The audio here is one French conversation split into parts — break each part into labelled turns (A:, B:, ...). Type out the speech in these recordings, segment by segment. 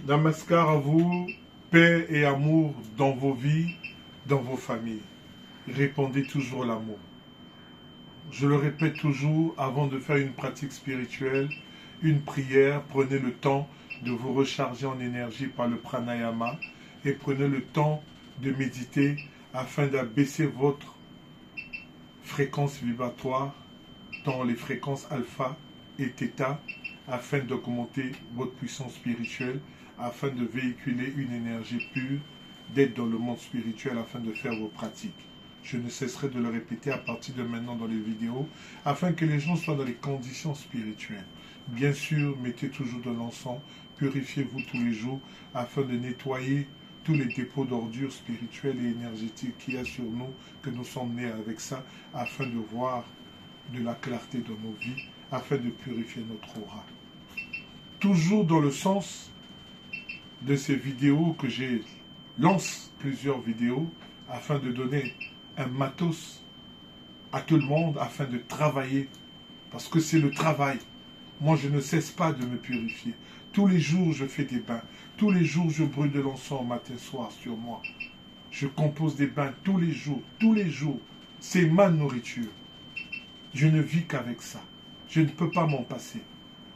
A: Namaskar à vous, paix et amour dans vos vies, dans vos familles. Répandez toujours l'amour. Je le répète toujours, avant de faire une pratique spirituelle, une prière, prenez le temps de vous recharger en énergie par le pranayama et prenez le temps de méditer afin d'abaisser votre fréquence vibratoire dans les fréquences alpha et theta afin d'augmenter votre puissance spirituelle, afin de véhiculer une énergie pure, d'être dans le monde spirituel afin de faire vos pratiques. Je ne cesserai de le répéter à partir de maintenant dans les vidéos, afin que les gens soient dans les conditions spirituelles. Bien sûr, mettez toujours de l'encens, purifiez-vous tous les jours, afin de nettoyer tous les dépôts d'ordures spirituelles et énergétiques qu'il y a sur nous, que nous sommes nés avec ça, afin de voir de la clarté dans nos vies, afin de purifier notre aura. Toujours dans le sens de ces vidéos que j'ai lance plusieurs vidéos afin de donner un matos à tout le monde afin de travailler, parce que c'est le travail. Moi, je ne cesse pas de me purifier. Tous les jours, je fais des bains. Tous les jours, je brûle de l'encens matin soir sur moi. Je compose des bains tous les jours. Tous les jours. C'est ma nourriture. Je ne vis qu'avec ça. Je ne peux pas m'en passer.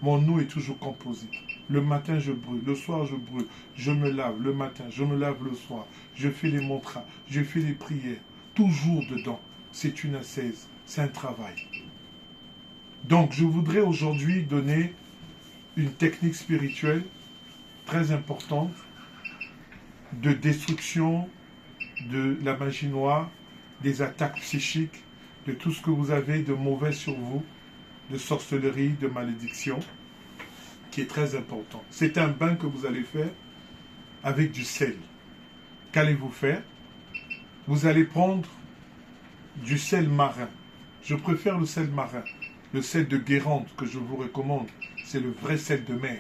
A: Mon eau est toujours composée. Le matin, je brûle. Le soir, je brûle. Je me lave le matin. Je me lave le soir. Je fais les mantras. Je fais les prières. Toujours dedans. C'est une ascèse. C'est un travail. Donc, je voudrais aujourd'hui donner une technique spirituelle très importante de destruction de la magie noire, des attaques psychiques, de tout ce que vous avez de mauvais sur vous, de sorcellerie, de malédiction, qui est très important. C'est un bain que vous allez faire avec du sel. Qu'allez-vous faire? Vous allez prendre du sel marin. Je préfère le sel marin. Le sel de Guérande que je vous recommande, c'est le vrai sel de mer,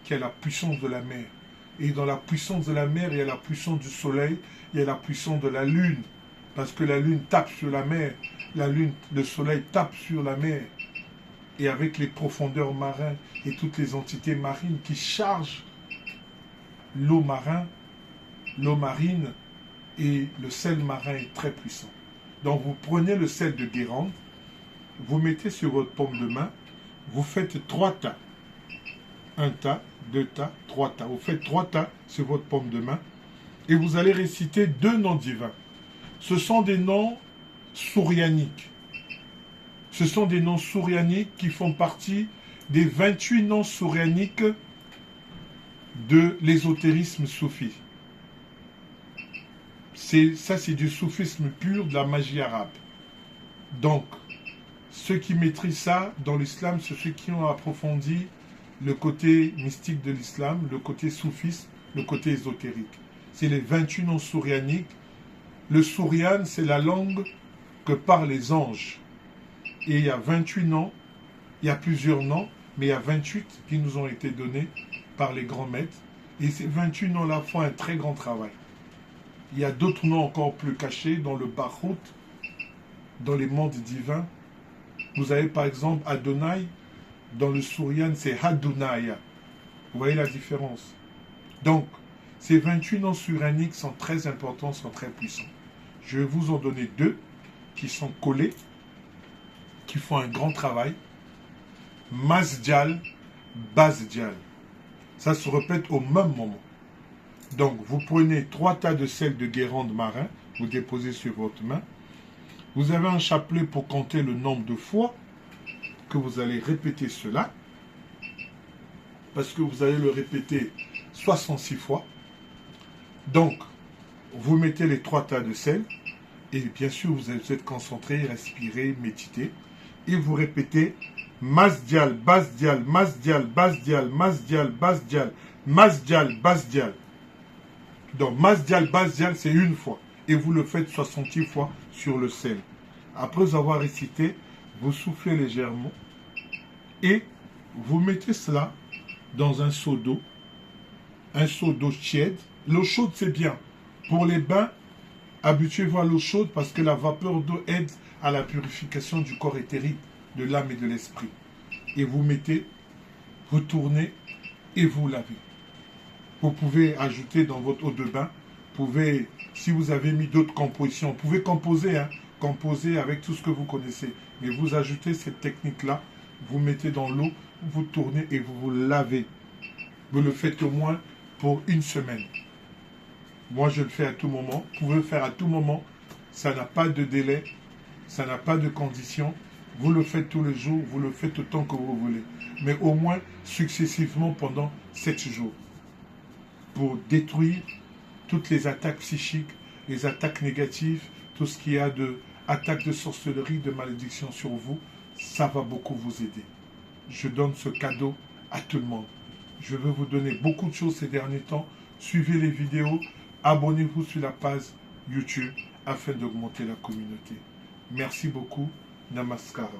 A: qui a la puissance de la mer. Et dans la puissance de la mer, il y a la puissance du soleil, il y a la puissance de la lune. Parce que la lune tape sur la mer, le soleil tape sur la mer. Et avec les profondeurs marines et toutes les entités marines qui chargent l'eau marine, et le sel marin est très puissant. Donc vous prenez le sel de Guérande, vous mettez sur votre paume de main, vous faites 3 tas. 1 tas, 2 tas, 3 tas. Vous faites 3 tas sur votre paume de main et vous allez réciter 2 noms divins. Ce sont des noms sourianiques. Ce sont des noms sourianiques qui font partie des 28 noms sourianiques de l'ésotérisme soufi. Ça, c'est du soufisme pur, de la magie arabe. Donc, ceux qui maîtrisent ça dans l'islam, c'est ceux qui ont approfondi le côté mystique de l'islam, le côté soufisme, le côté ésotérique. C'est les 28 noms sourianiques. Le souriane, c'est la langue que parlent les anges. Et il y a 28 noms, il y a plusieurs noms, mais il y a 28 qui nous ont été donnés par les grands maîtres. Et ces 28 noms-là font un très grand travail. Il y a d'autres noms encore plus cachés dans le Barout, dans les mondes divins. Vous avez par exemple Adonai, dans le souriane c'est Hadunaya. Vous voyez la différence? Donc, ces 28 noms suraniques sont très importants, sont très puissants. Je vais vous en donner 2 qui sont collés, qui font un grand travail. Masdial, Basdial. Ça se répète au même moment. Donc, vous prenez 3 tas de sel de Guérande marin, vous déposez sur votre main. Vous avez un chapelet pour compter le nombre de fois que vous allez répéter cela, parce que vous allez le répéter 66 fois. Donc, vous mettez les 3 tas de sel, et bien sûr, vous êtes concentré, respirez, méditez, et vous répétez Masdial, Basdial, Masdial, Basdial, Masdial, Basdial, Masdial, Basdial. Donc, Masdial, Basdial, c'est une fois, et vous le faites 66 fois sur le sel. Après avoir récité, vous soufflez légèrement, et vous mettez cela dans un seau d'eau tiède. L'eau chaude, c'est bien. Pour les bains, habituez-vous à l'eau chaude parce que la vapeur d'eau aide à la purification du corps éthérique, de l'âme et de l'esprit. Et vous mettez, vous tournez et vous lavez. Vous pouvez ajouter dans votre eau de bain. Vous pouvez, si vous avez mis d'autres compositions, vous pouvez composer, hein, composer avec tout ce que vous connaissez. Mais vous ajoutez cette technique-là, vous mettez dans l'eau, vous tournez et vous vous lavez. Vous le faites au moins pour une semaine. Moi, je le fais à tout moment. Vous pouvez le faire à tout moment. Ça n'a pas de délai. Ça n'a pas de condition. Vous le faites tous les jours. Vous le faites autant que vous voulez. Mais au moins successivement pendant 7 jours. Pour détruire toutes les attaques psychiques, les attaques négatives, tout ce qu'il y a de attaques de sorcellerie, de malédiction sur vous. Ça va beaucoup vous aider. Je donne ce cadeau à tout le monde. Je veux vous donner beaucoup de choses ces derniers temps. Suivez les vidéos, abonnez-vous sur la page YouTube afin d'augmenter la communauté. Merci beaucoup. Namaskar.